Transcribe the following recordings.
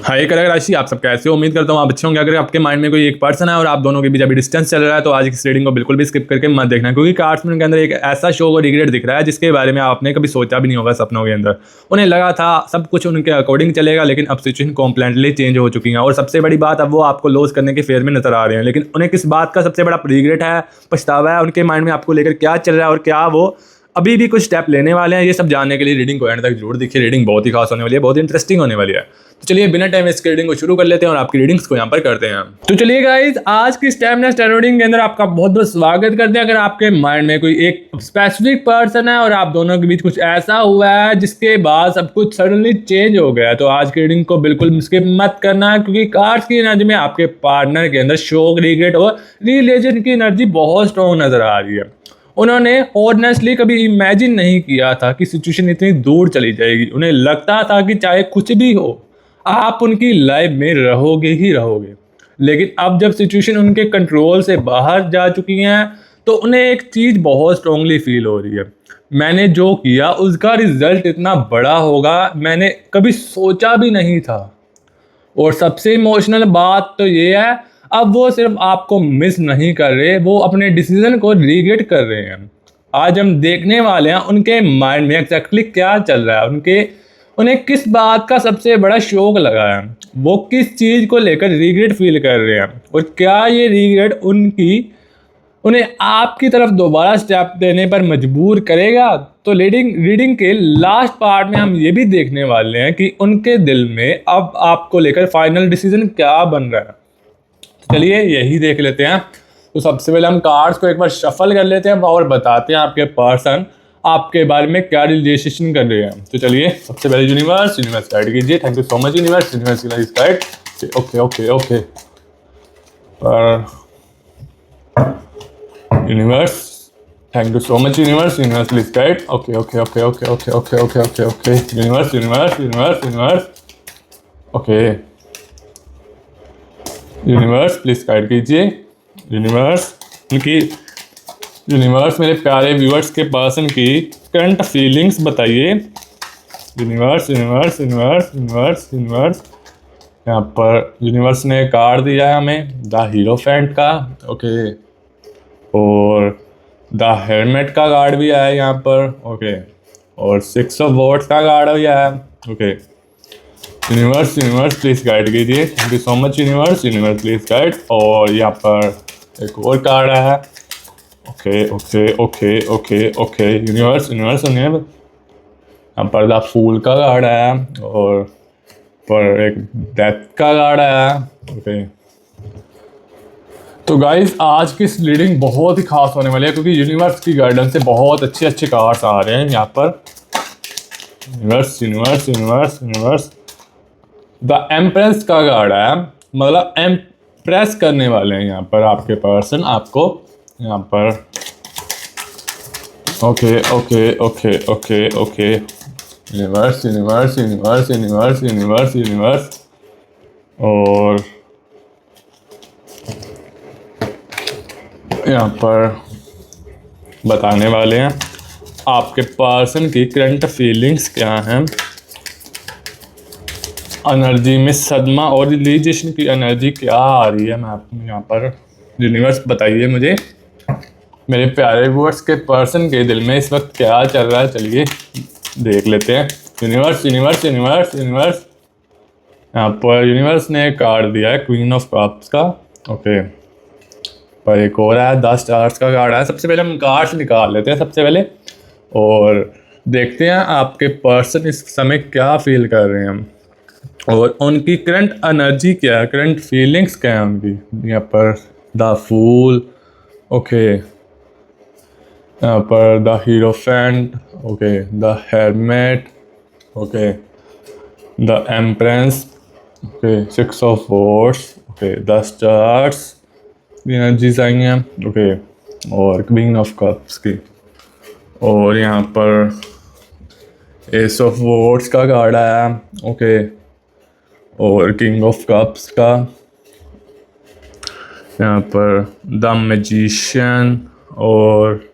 हाय कर्क राशि, आप सब कैसे हो? उम्मीद करता हूँ आप अच्छे होंगे। अगर आपके माइंड में कोई एक पर्सन है और आप दोनों के बीच अभी डिस्टेंस चल रहा है तो आज इस रीडिंग को बिल्कुल भी स्किप करके मत देखना, क्योंकि कार्ड्स में उनके अंदर एक ऐसा शो और रिग्रेट दिख रहा है जिसके बारे में आपने कभी सोचा भी नहीं होगा सपनों के अंदर। उन्हें लगा था सब कुछ उनके अकॉर्डिंग चलेगा, लेकिन अब सिचुएशन कॉम्प्लीटली चेंज हो चुकी है और सबसे बड़ी बात, अब वो आपको लॉस करने के फेयर में नजर आ रहे हैं। लेकिन उन्हें किस बात का सबसे बड़ा रिग्रेट है, पछतावा है, उनके माइंड में आपको लेकर क्या चल रहा है और क्या वो अभी भी कुछ स्टेप लेने वाले हैं, ये सब जानने के लिए रीडिंग को एंड तक जरूर देखिए। रीडिंग बहुत ही खास होने वाली है, बहुत इंटरेस्टिंग होने वाली है। तो चलिए बिना टाइम वेस्ट रीडिंग को शुरू कर लेते हैं और आपकी रीडिंग्स को यहाँ पर करते हैं। तो चलिए गाइस, आज की स्टैमिना स्टार रीडिंग के अंदर आपका बहुत बहुत स्वागत करते हैं। अगर आपके माइंड में कोई एक स्पेसिफिक पर्सन है और आप दोनों के बीच कुछ ऐसा हुआ है जिसके बाद सब कुछ सडनली चेंज हो गया, तो आज की रीडिंग को बिल्कुल स्किप मत करना है, क्योंकि कार्ड्स की एनर्जी में आपके पार्टनर के अंदर शोक, रिग्रेट और रिलेशन की एनर्जी बहुत स्ट्रॉन्ग नजर आ रही है। उन्होंने ऑनेस्टली कभी इमेजिन नहीं किया था कि सिचुएशन इतनी दूर चली जाएगी। उन्हें लगता था कि चाहे कुछ भी हो आप उनकी लाइफ में रहोगे ही रहोगे, लेकिन अब जब सिचुएशन उनके कंट्रोल से बाहर जा चुकी है तो उन्हें एक चीज़ बहुत स्ट्रांगली फील हो रही है। मैंने जो किया उसका रिजल्ट इतना बड़ा होगा मैंने कभी सोचा भी नहीं था। और सबसे इमोशनल बात तो ये है, अब वो सिर्फ आपको मिस नहीं कर रहे, वो अपने डिसीजन को रिग्रेट कर रहे हैं। आज हम देखने वाले हैं उनके माइंड में एग्जैक्टली क्या चल रहा है, उन्हें किस बात का सबसे बड़ा शौक लगा है, वो किस चीज़ को लेकर रिग्रेट फील कर रहे हैं और क्या ये रिग्रेट उन्हें आपकी तरफ दोबारा स्टेप देने पर मजबूर करेगा। तो रीडिंग के लास्ट पार्ट में हम ये भी देखने वाले हैं कि उनके दिल में अब आपको लेकर फाइनल डिसीजन क्या बन रहा है। तो चलिए यही देख लेते हैं। तो सबसे पहले हम कार्ड्स को एक बार शफल कर लेते हैं और बताते हैं आपके पर्सन आपके बारे में क्या रिलेशन कर रहे हैं। तो चलिए सबसे पहले यूनिवर्स गाइड कीजिए। Thank you so much universe guide. Okay okay okay पर universe, thank you so much universe please guide. Okay okay okay okay okay okay okay okay okay universe okay universe please guide कीजिए। Universe मेरे प्यारे viewers के person की current feelings बताइए। Universe यहाँ पर universe ने कार्ड दिया है हमें द हीरोफेंट का, ओके, और द हेलमेट का कार्ड भी आया है यहाँ पर, ओके, और 6 ऑफ वॉर्ड्स का कार्ड भी आया है, ओके। यूनिवर्स प्लीज गाइड कीजिए। Thank you so much universe please guide. और यहाँ पर एक और कार्ड आया है, okay okay okay okay okay universe यहाँ पर द फूल का कार्ड आया और पर एक डेथ का कार्ड आया, ओके। तो गाइज आज की इस रीडिंग बहुत ही खास होने वाली है, क्योंकि यूनिवर्स की गाइडेंस से बहुत अच्छे अच्छे कार्ड्स आ रहे हैं यहाँ पर। यूनिवर्स द एम्प्रेस का कार्ड है, मतलब एम्प्रेस करने वाले हैं यहाँ पर आपके पर्सन आपको यहाँ पर, okay okay okay okay okay universe और यहाँ पर बताने वाले हैं आपके पर्सन की करंट फीलिंग्स क्या हैं। एनर्जी में सदमा और रिलीजेशन की एनर्जी क्या आ रही है, मैं आपको यहाँ पर यूनिवर्स बताइए मुझे। मेरे प्यारे व्यूअर्स के पर्सन के दिल में इस वक्त क्या चल रहा है, चलिए देख लेते हैं। यूनिवर्स यहाँ पर यूनिवर्स ने कार्ड दिया है क्वीन ऑफ कप्स का, ओके, पर एक और है 10 स्टार्स का कार्ड है। सबसे पहले हम कार्ड्स निकाल लेते हैं सबसे पहले और देखते हैं आपके पर्सन इस समय क्या फील कर रहे हैं और उनकी करंट एनर्जी क्या है, करंट फीलिंग्स क्या है उनकी। यहाँ पर द फूल, ओके, यहाँ पर the hierophant, okay, the hermit, okay, the empress, okay, 6 of wands, okay, the stars energies आई हैं, ओके, और क्वीन ऑफ कप्स की, और यहाँ पर एस ऑफ वॉर्ड्स का कार्ड आया, ओके, और किंग ऑफ कप्स का, यहाँ पर द मैजिशियन और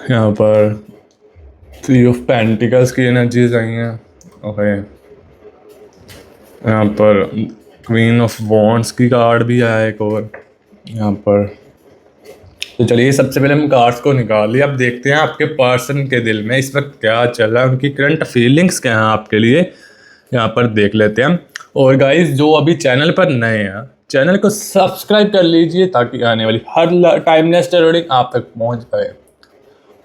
यहाँ पर 3 ऑफ पेंटिकल्स की एनर्जीज आई हैं, ओके, यहाँ पर क्वीन ऑफ वॉन्ड्स की कार्ड भी आया एक और यहाँ पर। तो चलिए सबसे पहले हम कार्ड्स को निकाल लिया। अब देखते हैं आपके पर्सन के दिल में इस वक्त क्या चल रहा है, उनकी करंट फीलिंग्स क्या हैं आपके लिए, यहाँ पर देख लेते हैं। और गाइस जो अभी चैनल पर नए हैं, चैनल को सब्सक्राइब कर लीजिए ताकि आने वाली हर टाइमलेस रीडिंग आप तक पहुँच पाए।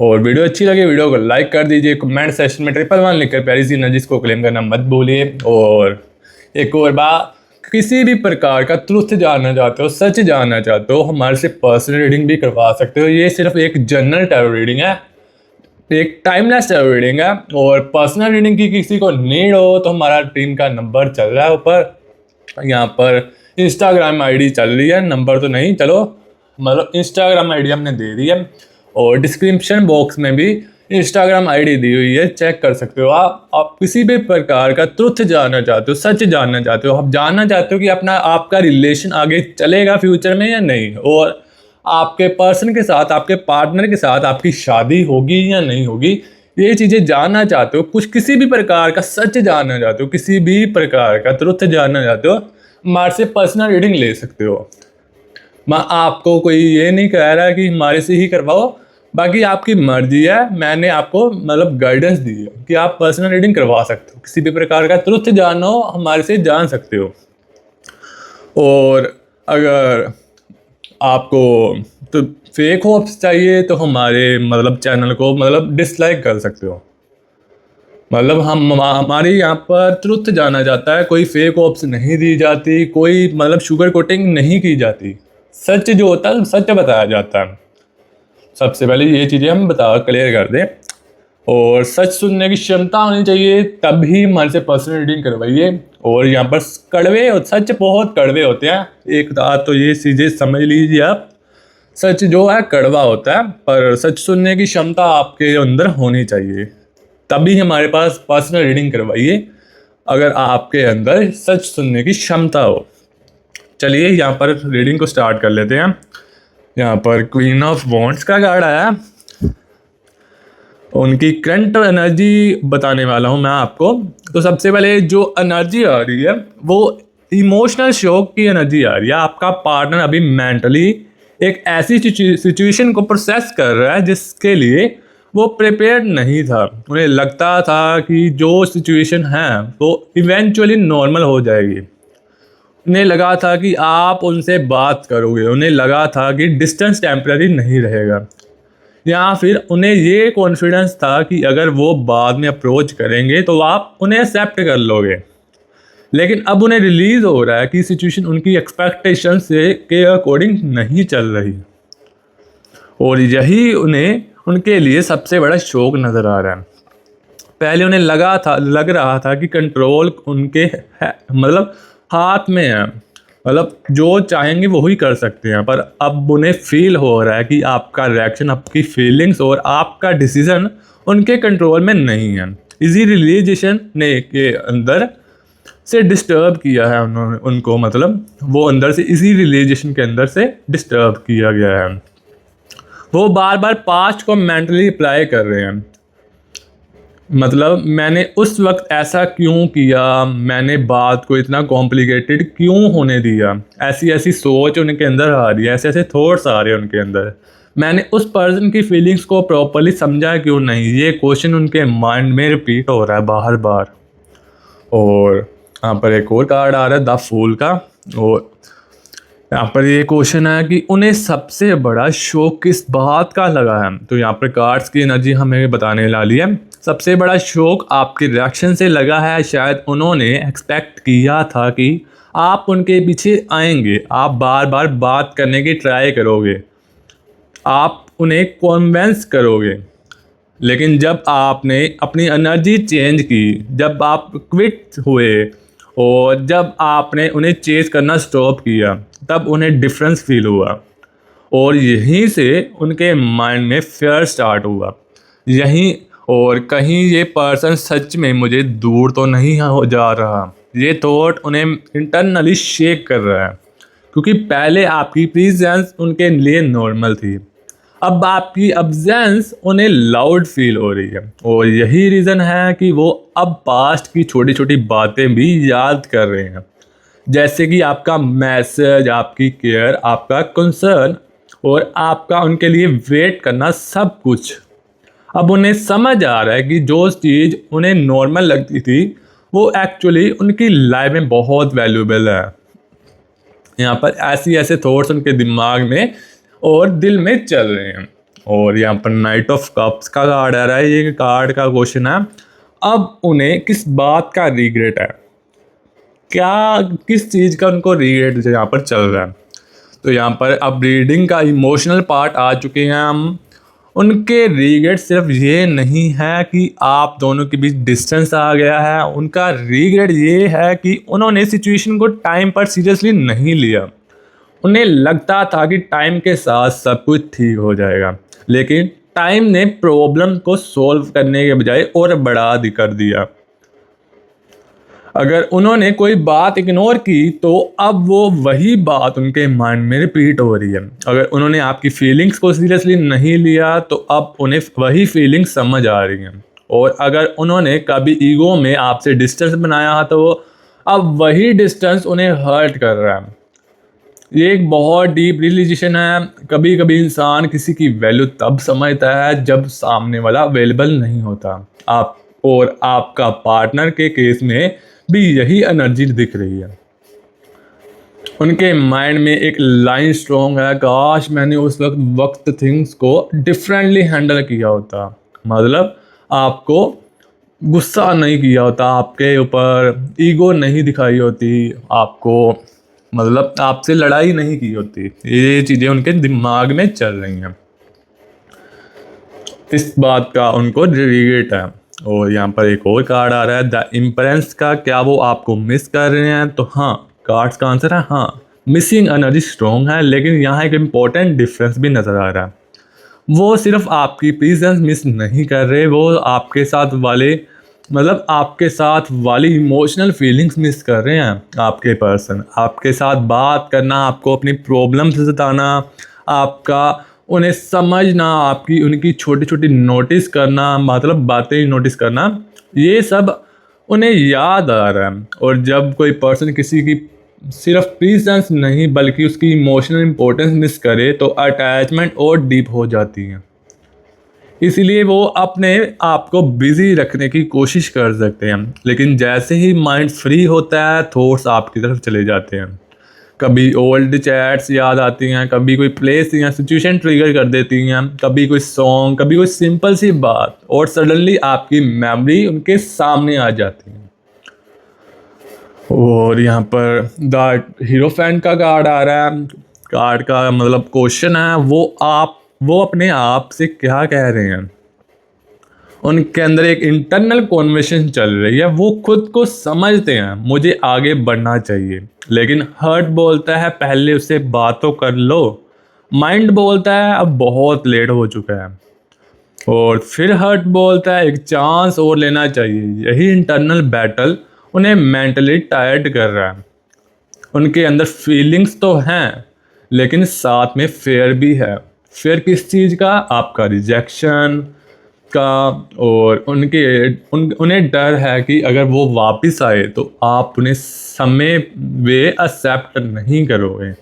और वीडियो अच्छी लगे वीडियो को लाइक कर दीजिए, कमेंट सेक्शन में 111 लिखकर प्यारी सी एनर्जीज को क्लेम करना मत भूलिए। और एक और बात, किसी भी प्रकार का ट्रुथ जानना चाहते हो, सच जानना चाहते हो, हमारे से पर्सनल रीडिंग भी करवा सकते हो। ये सिर्फ एक जनरल टैरो रीडिंग है, एक टाइमलेस टैरो रीडिंग है। और पर्सनल रीडिंग की किसी को नीड हो तो हमारा टीम का नंबर चल रहा है ऊपर, यहाँ पर इंस्टाग्राम आईडी चल रही है, नंबर तो नहीं, चलो मतलब इंस्टाग्राम आईडी हमने दे दी है। और डिस्क्रिप्शन बॉक्स में भी इंस्टाग्राम आईडी दी हुई है, चेक कर सकते हो। आप किसी भी प्रकार का ट्रुथ जानना चाहते हो, सच जानना चाहते हो, आप जानना चाहते हो कि आपका रिलेशन आगे चलेगा फ्यूचर में या नहीं, और आपके पर्सन के साथ, आपके पार्टनर के साथ आपकी शादी होगी या नहीं होगी, ये चीज़ें जानना चाहते हो, कुछ किसी भी प्रकार का सच जानना चाहते हो, किसी भी प्रकार का ट्रुथ जानना चाहते हो, हमारे से पर्सनल रीडिंग ले सकते हो। मैं आपको कोई ये नहीं कह रहा कि हमारे से ही करवाओ, बाकी आपकी मर्जी है। मैंने आपको मतलब गाइडेंस दी है कि आप पर्सनल रीडिंग करवा सकते हो, किसी भी प्रकार का ट्रुथ जानना हो हमारे से जान सकते हो। और अगर आपको तो फेक होप्स चाहिए तो हमारे मतलब चैनल को मतलब डिसलाइक कर सकते हो। मतलब हमारे यहाँ पर ट्रुथ जाना जाता है, कोई फेक होप्स नहीं दी जाती, कोई मतलब शुगर कोटिंग नहीं की जाती, सच जो होता है सच बताया जाता है। सबसे पहले ये चीज़ें हम क्लियर कर दें। और सच सुनने की क्षमता होनी चाहिए, तभी हमारे से पर्सनल रीडिंग करवाइए। और यहाँ पर कड़वे और सच बहुत कड़वे होते हैं, एक बात तो ये चीज़ें समझ लीजिए आप, सच जो है कड़वा होता है, पर सच सुनने की क्षमता आपके अंदर होनी चाहिए, तभी हमारे पास पर्सनल रीडिंग करवाइए अगर आपके अंदर सच सुनने की क्षमता हो। चलिए यहाँ पर रीडिंग को स्टार्ट कर लेते हैं। यहाँ पर क्वीन ऑफ वॉन्ड्स का कार्ड आया, उनकी करंट एनर्जी बताने वाला हूँ मैं आपको। तो सबसे पहले जो एनर्जी आ रही है वो इमोशनल शॉक की एनर्जी आ रही है। आपका पार्टनर अभी मेंटली एक ऐसी सिचुएशन को प्रोसेस कर रहा है जिसके लिए वो प्रिपेयर्ड नहीं था। उन्हें लगता था कि जो सिचुएशन है वो इवेंचुअली नॉर्मल हो जाएगी, उन्हें लगा था कि आप उनसे बात करोगे, उन्हें लगा था कि डिस्टेंस टेम्पररी नहीं रहेगा, या फिर उन्हें ये कॉन्फिडेंस था कि अगर वो बाद में अप्रोच करेंगे तो आप उन्हें एक्सेप्ट कर लोगे। लेकिन अब उन्हें रिलीज़ हो रहा है कि सिचुएशन उनकी एक्सपेक्टेशन से के अकॉर्डिंग नहीं चल रही, और यही उन्हें उनके लिए सबसे बड़ा शौक नज़र आ रहा है। पहले उन्हें लग रहा था कि कंट्रोल उनके मतलब हाथ में है, मतलब जो चाहेंगे वो ही कर सकते हैं, पर अब उन्हें फील हो रहा है कि आपका रिएक्शन, आपकी फीलिंग्स और आपका डिसीजन उनके कंट्रोल में नहीं है। इसी रियलाइजेशन ने के अंदर से डिस्टर्ब किया है उनको, मतलब वो अंदर से इसी रियलाइजेशन के अंदर से डिस्टर्ब किया गया है। वो बार बार पास्ट को मेंटली अप्लाई कर रहे हैं, मतलब मैंने उस वक्त ऐसा क्यों किया, मैंने बात को इतना कॉम्प्लिकेटेड क्यों होने दिया, ऐसी ऐसी सोच उनके अंदर आ रही है, ऐसे ऐसे थॉट्स आ रहे हैं उनके अंदर, मैंने उस पर्सन की फीलिंग्स को प्रॉपर्ली समझा क्यों नहीं, ये क्वेश्चन उनके माइंड में रिपीट हो रहा है बार बार। और यहाँ पर एक और कार्ड आ रहा है द फूल का, और यहाँ पर ये क्वेश्चन है कि उन्हें सबसे बड़ा शौक किस बात का लगा है। तो यहाँ पर कार्ड्स की एनर्जी हमें बताने वाली है, सबसे बड़ा शौक आपके रिएक्शन से लगा है। शायद उन्होंने एक्सपेक्ट किया था कि आप उनके पीछे आएंगे, आप बार बार बात करने की ट्राई करोगे, आप उन्हें कन्विंस करोगे, लेकिन जब आपने अपनी एनर्जी चेंज की, जब आप क्विट हुए और जब आपने उन्हें चेज करना स्टॉप किया, तब उन्हें डिफरेंस फील हुआ, और यहीं से उनके माइंड में फेयर स्टार्ट हुआ, यहीं और कहीं ये पर्सन सच में मुझे दूर तो नहीं हो जा रहा, ये थॉट उन्हें इंटरनली शेक कर रहा है, क्योंकि पहले आपकी प्रेजेंस उनके लिए नॉर्मल थी, अब आपकी अब्सेंस उन्हें लाउड फील हो रही है। और यही रीज़न है कि वो अब पास्ट की छोटी छोटी बातें भी याद कर रहे हैं, जैसे कि आपका मैसेज, आपकी केयर, आपका कंसर्न और आपका उनके लिए वेट करना, सब कुछ। अब उन्हें समझ आ रहा है कि जो चीज़ उन्हें नॉर्मल लगती थी वो एक्चुअली उनकी लाइफ में बहुत वैल्यूएबल है। यहाँ पर ऐसे थॉट्स उनके दिमाग में और दिल में चल रहे हैं। और यहाँ पर नाइट ऑफ कप्स का कार्ड आ रहा है, ये कार्ड का क्वेश्चन है, अब उन्हें किस बात का रिग्रेट है, क्या किस चीज़ का उनको रिग्रेट यहाँ पर चल रहा है। तो यहाँ पर अब रीडिंग का इमोशनल पार्ट आ चुके हैं हम। उनके रिग्रेट सिर्फ ये नहीं है कि आप दोनों के बीच डिस्टेंस आ गया है, उनका रिग्रेट ये है कि उन्होंने सिचुएशन को टाइम पर सीरियसली नहीं लिया। उन्हें लगता था कि टाइम के साथ सब कुछ ठीक हो जाएगा, लेकिन टाइम ने प्रॉब्लम को सॉल्व करने के बजाय और बढ़ा कर दिया। अगर उन्होंने कोई बात इग्नोर की तो अब वो वही बात उनके माइंड में रिपीट हो रही है। अगर उन्होंने आपकी फीलिंग्स को सीरियसली नहीं लिया तो अब उन्हें वही फीलिंग्स समझ आ रही हैं। और अगर उन्होंने कभी ईगो में आपसे डिस्टेंस बनाया तो अब वही डिस्टेंस उन्हें हर्ट कर रहा है। ये एक बहुत डीप रियलाइजेशन है। कभी कभी इंसान किसी की वैल्यू तब समझता है जब सामने वाला अवेलेबल नहीं होता। आप और आपका पार्टनर के केस में भी यही एनर्जी दिख रही है। उनके माइंड में एक लाइन स्ट्रॉन्ग है, काश मैंने उस वक्त थिंग्स को डिफरेंटली हैंडल किया होता। मतलब आपको गुस्सा नहीं किया होता, आपके ऊपर ईगो नहीं दिखाई होती, आपको मतलब आपसे लड़ाई नहीं की होती। ये चीज़ें उनके दिमाग में चल रही हैं, इस बात का उनको रिग्रेट है। और यहाँ पर एक और कार्ड आ रहा है द इम्प्रेस का, क्या वो आपको मिस कर रहे हैं? तो हाँ, कार्ड्स का आंसर है हाँ। मिसिंग एनर्जी स्ट्रॉन्ग है, लेकिन यहाँ एक इम्पोर्टेंट डिफरेंस भी नज़र आ रहा है। वो सिर्फ आपकी प्रेजेंस मिस नहीं कर रहे, वो आपके साथ वाले मतलब आपके साथ वाली इमोशनल फीलिंग्स मिस कर रहे हैं। आपके पर्सन आपके साथ बात करना, आपको अपनी प्रॉब्लम्स बताना, आपका उन्हें समझना, आपकी उनकी छोटी छोटी नोटिस करना, मतलब बातें नोटिस करना, ये सब उन्हें याद आ रहा है। और जब कोई पर्सन किसी की सिर्फ प्रेजेंस नहीं बल्कि उसकी इमोशनल इंपॉर्टेंस मिस करे तो अटैचमेंट और डीप हो जाती है। इसीलिए वो अपने आप को बिजी रखने की कोशिश कर सकते हैं, लेकिन जैसे ही माइंड फ्री होता है थॉट्स आपकी तरफ चले जाते हैं। कभी ओल्ड चैट्स याद आती हैं, कभी कोई प्लेस या सिचुएशन ट्रिगर कर देती हैं, कभी कोई सॉन्ग, कभी कोई सिंपल सी बात, और सडनली आपकी मेमोरी उनके सामने आ जाती है। और यहाँ पर द हीरोफेंट का कार्ड आ रहा है। कार्ड का मतलब क्वेश्चन है, वो अपने आप से क्या कह रहे हैं। उनके अंदर एक इंटरनल कॉन्वर्सेशन चल रही है। वो खुद को समझते हैं मुझे आगे बढ़ना चाहिए, लेकिन हर्ट बोलता है पहले उससे बात तो कर लो। माइंड बोलता है अब बहुत लेट हो चुका है। और फिर हर्ट बोलता है एक चांस और लेना चाहिए। यही इंटरनल बैटल उन्हें मेंटली टायर्ड कर रहा है। उनके अंदर फीलिंग्स तो हैं, लेकिन साथ में फेयर भी है। फेयर किस चीज़ का? आपका रिजेक्शन का। और उन्हें डर है कि अगर वो वापस आए तो आप उन्हें समय वे एक्सेप्ट नहीं करोगे।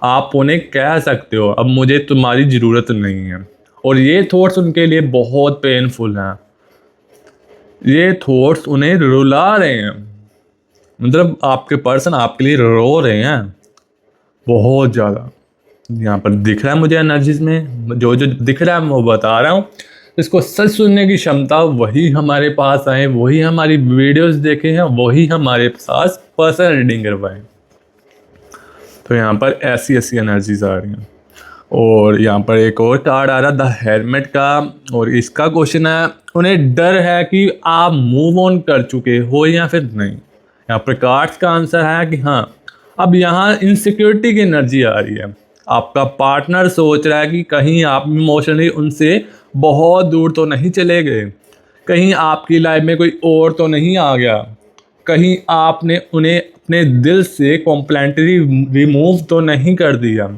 आप उन्हें कह सकते हो अब मुझे तुम्हारी ज़रूरत नहीं है। और ये थॉट्स उनके लिए बहुत पेनफुल हैं। ये थॉट्स उन्हें रुला रहे हैं, मतलब आपके पर्सन आपके लिए रो रहे हैं बहुत ज़्यादा। यहाँ पर दिख रहा है मुझे एनर्जीज में, जो दिख रहा है मैं वो बता रहा हूँ। इसको सच सुनने की क्षमता वही हमारे पास आए, वही हमारी वीडियोस देखे हैं, वही हमारे पास पर्सनल रीडिंग करवाएं। तो यहाँ पर ऐसी एनर्जीज आ रही हैं। और यहाँ पर एक और कार्ड आ रहा है द हेलमेट का, और इसका क्वेश्चन है उन्हें डर है कि आप मूव ऑन कर चुके हो या फिर नहीं। यहाँ पर कार्ड्स का आंसर है कि हाँ। अब यहाँ इनसिक्योरिटी की एनर्जी आ रही है। आपका पार्टनर सोच रहा है कि कहीं आप इमोशनली उनसे बहुत दूर तो नहीं चले गए, कहीं आपकी लाइफ में कोई और तो नहीं आ गया, कहीं आपने उन्हें अपने दिल से कॉम्प्लेंटली रिमूव तो नहीं कर दिया,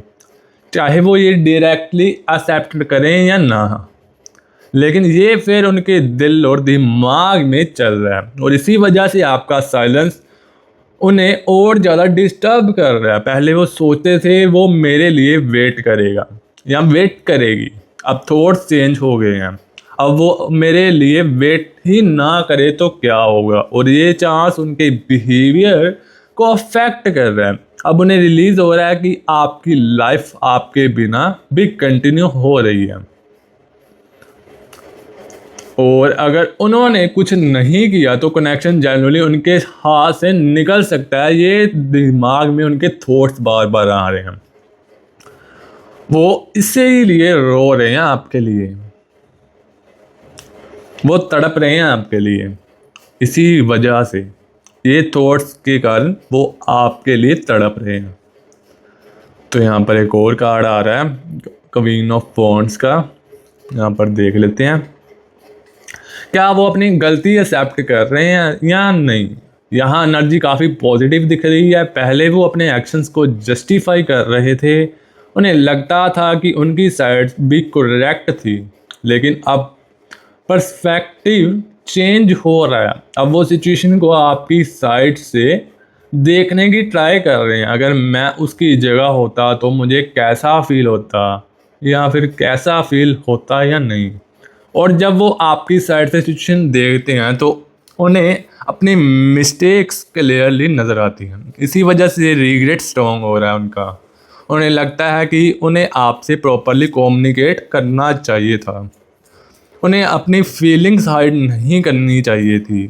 चाहे वो ये डायरेक्टली एक्सेप्ट करें या ना। लेकिन ये फिर उनके दिल और दिमाग में चल रहा है और इसी वजह से आपका साइलेंस उन्हें और ज़्यादा डिस्टर्ब कर रहा है। पहले वो सोचते थे वो मेरे लिए वेट करेगा या वेट करेगी, अब थॉट्स चेंज हो गए हैं। अब वो मेरे लिए वेट ही ना करे तो क्या होगा, और ये चांस उनके बिहेवियर को अफेक्ट कर रहा है। अब उन्हें रिलीज हो रहा है कि आपकी लाइफ आपके बिना भी कंटिन्यू हो रही है, और अगर उन्होंने कुछ नहीं किया तो कनेक्शन जनरली उनके हाथ से निकल सकता है। ये दिमाग में उनके थॉट्स बार बार आ रहे हैं, वो इसीलिए रो रहे हैं आपके लिए, वो तड़प रहे हैं आपके लिए। इसी वजह से ये थॉट्स के कारण वो आपके लिए तड़प रहे हैं। तो यहाँ पर एक और कार्ड आ रहा है क्वीन ऑफ वॉन्ड्स का, यहाँ पर देख लेते हैं क्या वो अपनी गलती एक्सेप्ट कर रहे हैं या नहीं। यहाँ एनर्जी काफ़ी पॉजिटिव दिख रही है। पहले वो अपने एक्शंस को जस्टिफाई कर रहे थे, उन्हें लगता था कि उनकी साइड भी करेक्ट थी, लेकिन अब पर्सपेक्टिव चेंज हो रहा है। अब वो सिचुएशन को आपकी साइड से देखने की ट्राई कर रहे हैं। अगर मैं उसकी जगह होता तो मुझे कैसा फील होता, या फिर कैसा फील होता या नहीं। और जब वो आपकी साइड से सिचुएशन देखते हैं तो उन्हें अपनी मिस्टेक्स क्लियरली नज़र आती हैं। इसी वजह से रिग्रेट स्ट्रॉन्ग हो रहा है उनका। उन्हें लगता है कि उन्हें आपसे प्रॉपरली कम्युनिकेट करना चाहिए था, उन्हें अपनी फीलिंग्स हाइड नहीं करनी चाहिए थी,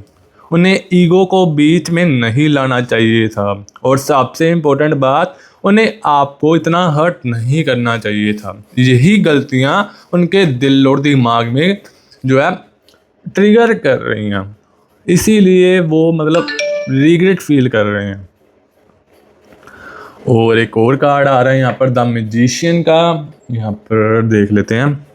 उन्हें ईगो को बीच में नहीं लाना चाहिए था, और सबसे इम्पोर्टेंट बात, उन्हें आपको इतना हर्ट नहीं करना चाहिए था। यही गलतियां उनके दिल और दिमाग में जो है ट्रिगर कर रही हैं, इसीलिए वो मतलब रिग्रेट फील कर रहे हैं। और एक और कार्ड आ रहा है यहाँ पर द मैजिशियन का, यहाँ पर देख लेते हैं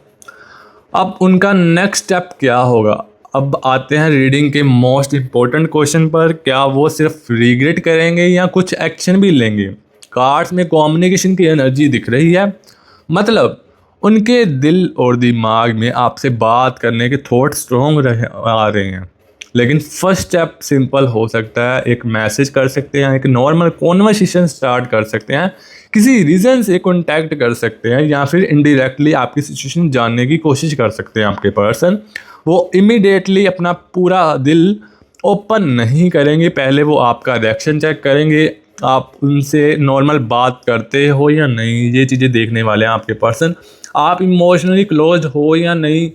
अब उनका नेक्स्ट स्टेप क्या होगा। अब आते हैं रीडिंग के मोस्ट इम्पोर्टेंट क्वेश्चन पर, क्या वो सिर्फ रिग्रेट करेंगे या कुछ एक्शन भी लेंगे। कार्ड्स में कम्युनिकेशन की एनर्जी दिख रही है, मतलब उनके दिल और दिमाग में आपसे बात करने के थॉट स्ट्रॉन्ग आ रहे हैं। लेकिन फर्स्ट स्टेप सिंपल हो सकता है, एक मैसेज कर सकते हैं, एक नॉर्मल कॉन्वर्सेशन स्टार्ट कर सकते हैं, किसी रीज़न से कॉन्टैक्ट कर सकते हैं, या फिर इनडायरेक्टली आपकी सिचुएशन जानने की कोशिश कर सकते हैं। आपके पर्सन वो इमीडिएटली अपना पूरा दिल ओपन नहीं करेंगे, पहले वो आपका रिएक्शन चेक करेंगे, आप उनसे नॉर्मल बात करते हो या नहीं, ये चीज़ें देखने वाले हैं आपके पर्सन। आप इमोशनली क्लोज हो या नहीं,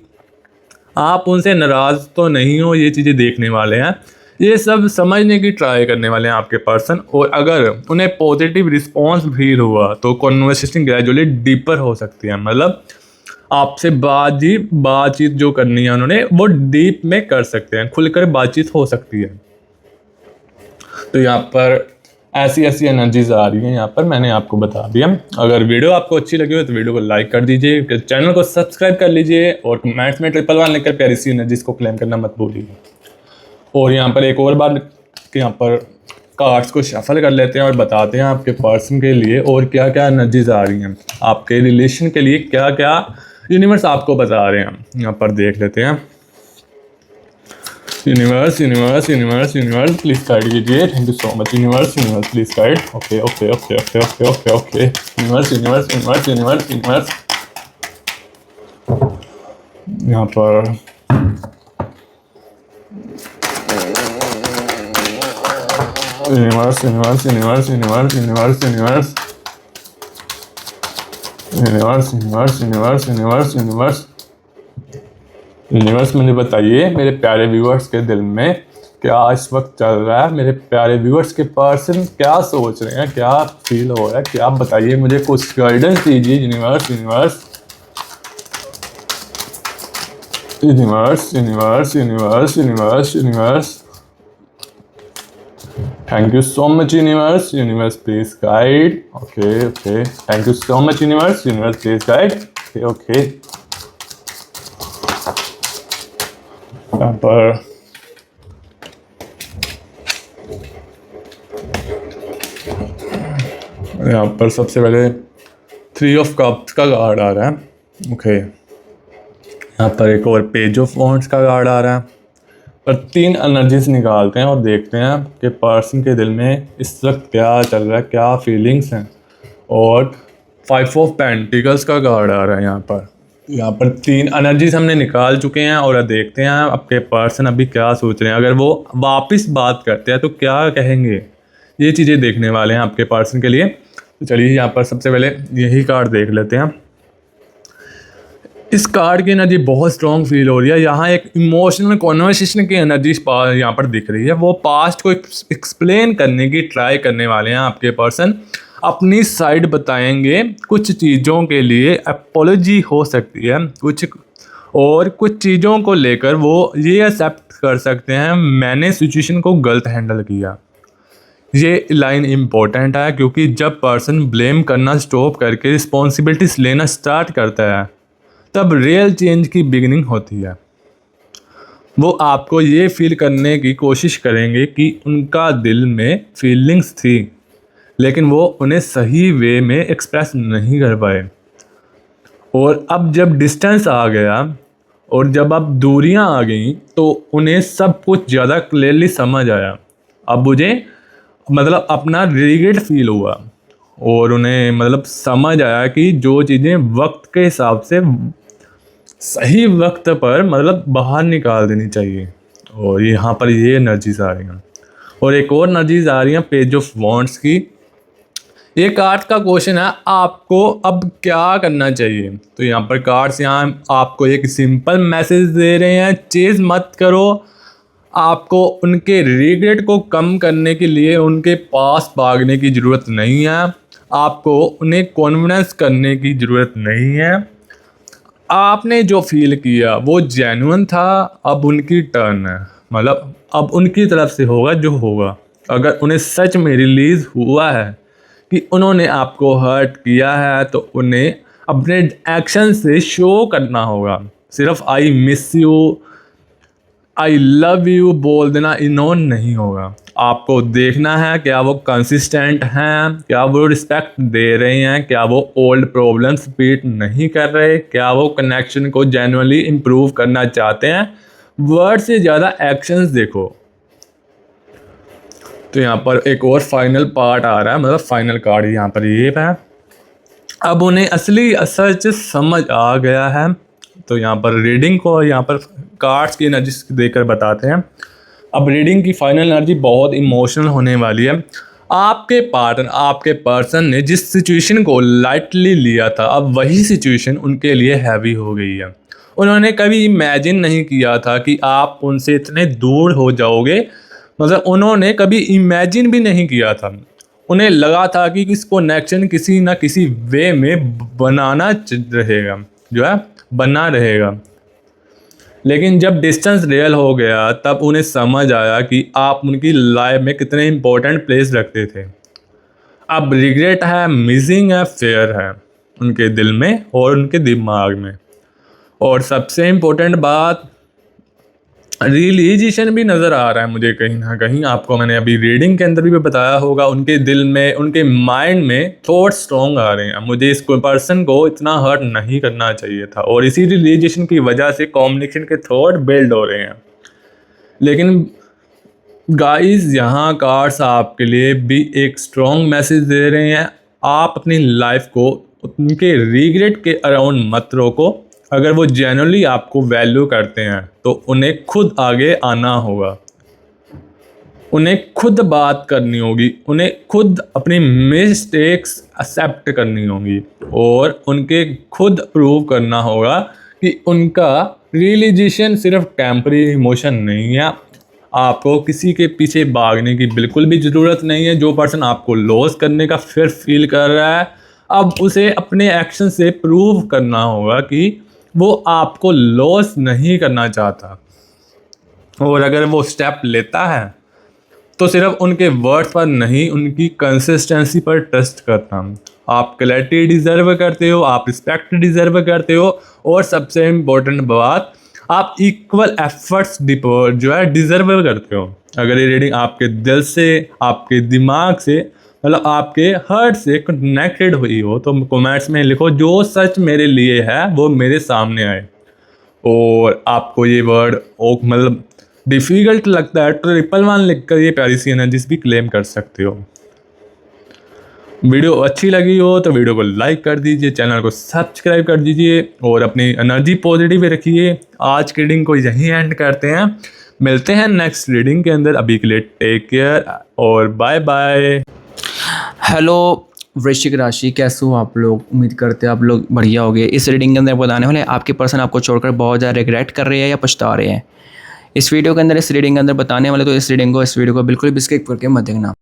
आप उनसे नाराज़ तो नहीं हो, ये चीज़ें देखने वाले हैं। ये सब समझने की ट्राई करने वाले हैं आपके पर्सन, और अगर उन्हें पॉजिटिव रिस्पॉन्स भी हुआ तो कॉन्वर्सेशन ग्रेजुअली डीपर हो सकती है। मतलब आपसे बातचीत जो करनी है उन्होंने वो डीप में कर सकते हैं, खुलकर बातचीत हो सकती है। तो यहाँ पर ऐसी एनर्जीज आ रही हैं, यहाँ पर मैंने आपको बता दिया। अगर वीडियो आपको अच्छी लगी हो तो वीडियो को लाइक कर दीजिए, चैनल को सब्सक्राइब कर लीजिए, और कमेंट्स में 111 लिखकर प्यारी सी एनर्जीज को क्लेम करना मत भूलिए। और यहाँ पर एक और बार कि यहाँ पर कार्ड्स को शफल कर लेते हैं और बताते हैं आपके पर्सन के लिए और क्या क्या एनर्जीज आ रही हैं, आपके रिलेशन के लिए क्या क्या यूनिवर्स आपको बता रहे हैं। यहाँ पर देख लेते हैं। Universe universe universe universe please guide कीजिए। Thank you so much universe. Universe please guide. Okay okay okay okay okay okay okay universe universe universe universe universe यहाँ पर universe universe universe universe universe universe universe universe universe universe universe universe मुझे बताइए मेरे प्यारे viewers के दिल में क्या इस वक्त चल रहा है, मेरे प्यारे व्यूअर्स के पर्सन क्या सोच रहे हैं, क्या फील हो रहा है, क्या आप बताइए, मुझे कुछ गाइडेंस दीजिए। Universe universe universe universe universe universe universe thank you so much universe. Universe please guide. Okay okay thank you so much universe. Universe please guide. Okay okay यहाँ पर सबसे पहले 3 ऑफ कप्स का कार्ड आ रहा है। Okay यहाँ पर एक और पेज ऑफ वॉन्ड्स का कार्ड आ रहा है। पर 3 एनर्जीज निकालते हैं और देखते हैं कि पर्सन के दिल में इस वक्त क्या चल रहा है, क्या फीलिंग्स हैं। और 5 ऑफ पेंटिकल्स का कार्ड आ रहा है। यहाँ पर 3 एनर्जीज हमने निकाल चुके हैं और देखते हैं आपके पर्सन अभी क्या सोच रहे हैं। अगर वो वापस बात करते हैं तो क्या कहेंगे, ये चीज़ें देखने वाले हैं आपके पर्सन के लिए। तो चलिए यहाँ पर सबसे पहले यही कार्ड देख लेते हैं। इस कार्ड की एनर्जी बहुत स्ट्रॉन्ग फील हो रही है। यहाँ एक इमोशनल कॉन्वर्सेशन की एनर्जी यहाँ पर दिख रही है। वो पास्ट को एक्सप्लेन करने की ट्राई करने वाले हैं आपके पर्सन। अपनी साइड बताएंगे, कुछ चीज़ों के लिए अपोलॉजी हो सकती है कुछ चीज़ों को लेकर वो ये एक्सेप्ट कर सकते हैं मैंने सिचुएशन को गलत हैंडल किया। ये लाइन इम्पोर्टेंट है क्योंकि जब पर्सन ब्लेम करना स्टॉप करके रिस्पॉन्सिबिलिटीज लेना स्टार्ट करता है तब रियल चेंज की बिगिनिंग होती है। वो आपको ये फील करने की कोशिश करेंगे कि उनका दिल में फीलिंग्स थी लेकिन वो उन्हें सही वे में एक्सप्रेस नहीं कर पाए। और अब जब डिस्टेंस आ गया और जब अब दूरियां आ गई तो उन्हें सब कुछ ज़्यादा क्लियरली समझ आया। अब मुझे अपना रिग्रेट फील हुआ और उन्हें समझ आया कि जो चीज़ें वक्त के हिसाब से सही वक्त पर बाहर निकाल देनी चाहिए। और यहाँ पर ये एनर्जीज आ रही हैं और एक और एनर्जीज आ रही हैं पेज ऑफ वॉन्ड्स की। ये कार्ड का क्वेश्चन है आपको अब क्या करना चाहिए। तो यहाँ पर कार्ड्स यहाँ आपको एक सिंपल मैसेज दे रहे हैं, चेज मत करो। आपको उनके रिग्रेट को कम करने के लिए उनके पास भागने की ज़रूरत नहीं है। आपको उन्हें कॉन्फिडेंस करने की ज़रूरत नहीं है। आपने जो फील किया वो जेन्युइन था। अब उनकी टर्न है, अब उनकी तरफ से होगा जो होगा। अगर उन्हें सच में रिलीज़ हुआ है कि उन्होंने आपको हर्ट किया है तो उन्हें अपने एक्शन से शो करना होगा। सिर्फ I miss you, I love you बोल देना इग्नोर नहीं होगा। आपको देखना है क्या वो कंसिस्टेंट हैं, क्या वो रिस्पेक्ट दे रहे हैं, क्या वो ओल्ड प्रॉब्लम्स रिपीट नहीं कर रहे, क्या वो कनेक्शन को जेन्युइनली इम्प्रूव करना चाहते हैं। वर्ड से ज़्यादा एक्शंस देखो। तो यहाँ पर एक और फाइनल पार्ट आ रहा है, फाइनल कार्ड यहाँ पर ये है। अब उन्हें असली सच समझ आ गया है। तो यहाँ पर रीडिंग को यहाँ पर कार्ड्स की एनर्जी देकर बताते हैं। अब रीडिंग की फाइनल एनर्जी बहुत इमोशनल होने वाली है। आपके पार्टनर, आपके पर्सन ने जिस सिचुएशन को लाइटली लिया था अब वही सिचुएशन उनके लिए हैवी हो गई है। उन्होंने कभी इमेजिन नहीं किया था कि आप उनसे इतने दूर हो जाओगे। उन्होंने कभी इमेजिन भी नहीं किया था। उन्हें लगा था कि इस कनेक्शन किसी ना किसी वे में बना रहेगा। लेकिन जब डिस्टेंस रियल हो गया तब उन्हें समझ आया कि आप उनकी लाइफ में कितने इम्पोर्टेंट प्लेस रखते थे। अब रिग्रेट है, मिसिंग है, फेयर है उनके दिल में और उनके दिमाग में। और सबसे इम्पोर्टेंट बात, रियलाइजेशन भी नज़र आ रहा है मुझे कहीं ना कहीं। आपको मैंने अभी रीडिंग के अंदर भी बताया होगा, उनके दिल में, उनके माइंड में थॉट स्ट्रॉन्ग आ रहे हैं। मुझे इस पर्सन को इतना हर्ट नहीं करना चाहिए था और इसी रियलाइजेशन की वजह से कम्युनिकेशन के थॉट बिल्ड हो रहे हैं। लेकिन गाइस, यहाँ कार्ड्स आपके लिए भी एक स्ट्रॉन्ग मैसेज दे रहे हैं। आप अपनी लाइफ को उनके रिग्रेट के अराउंड मत रोको। अगर वो जेन्युइनली आपको वैल्यू करते हैं तो उन्हें खुद आगे आना होगा, उन्हें खुद बात करनी होगी, उन्हें खुद अपनी मिस्टेक्स एक्सेप्ट करनी होगी और उनके खुद प्रूव करना होगा कि उनका रियलाइजेशन सिर्फ टेम्परेरी इमोशन नहीं है। आपको किसी के पीछे भागने की बिल्कुल भी ज़रूरत नहीं है। जो पर्सन आपको लॉस करने का फिर फील कर रहा है, अब उसे अपने एक्शन से प्रूव करना होगा कि वो आपको लॉस नहीं करना चाहता। और अगर वो स्टेप लेता है तो सिर्फ उनके वर्ड्स पर नहीं, उनकी कंसिस्टेंसी पर ट्रस्ट करना। आप क्लैरिटी डिज़र्व करते हो, आप रिस्पेक्ट डिज़र्व करते हो और सबसे इम्पोर्टेंट बात, आप इक्वल एफर्ट्स डिज़र्व करते हो। अगर ये रीडिंग आपके दिल से, आपके दिमाग से, आपके हार्ट से कनेक्टेड हुई हो तो कमेंट्स में लिखो, जो सच मेरे लिए है वो मेरे सामने आए। और आपको ये वर्ड मतलब डिफ़िकल्ट लगता है तो 111 लिख कर ये प्यारी सी एनर्जीज भी क्लेम कर सकते हो। वीडियो अच्छी लगी हो तो वीडियो को लाइक कर दीजिए, चैनल को सब्सक्राइब कर दीजिए और अपनी एनर्जी पॉजिटिव रखिए। आज की रीडिंग को यहीं एंड करते हैं, मिलते हैं नेक्स्ट रीडिंग के अंदर। अभी के लिए टेक केयर और बाय बाय। हेलो वृश्चिक राशि, कैसे हो आप लोग? उम्मीद करते हैं आप लोग बढ़िया होंगे। इस रीडिंग के अंदर बताने वाले आपके पर्सन आपको छोड़कर बहुत ज़्यादा रिग्रेट कर रहे हैं या पछता रहे हैं। इस वीडियो के अंदर, इस रीडिंग के अंदर बताने वाले, तो इस वीडियो को बिल्कुल भी स्किप करके मत देखना।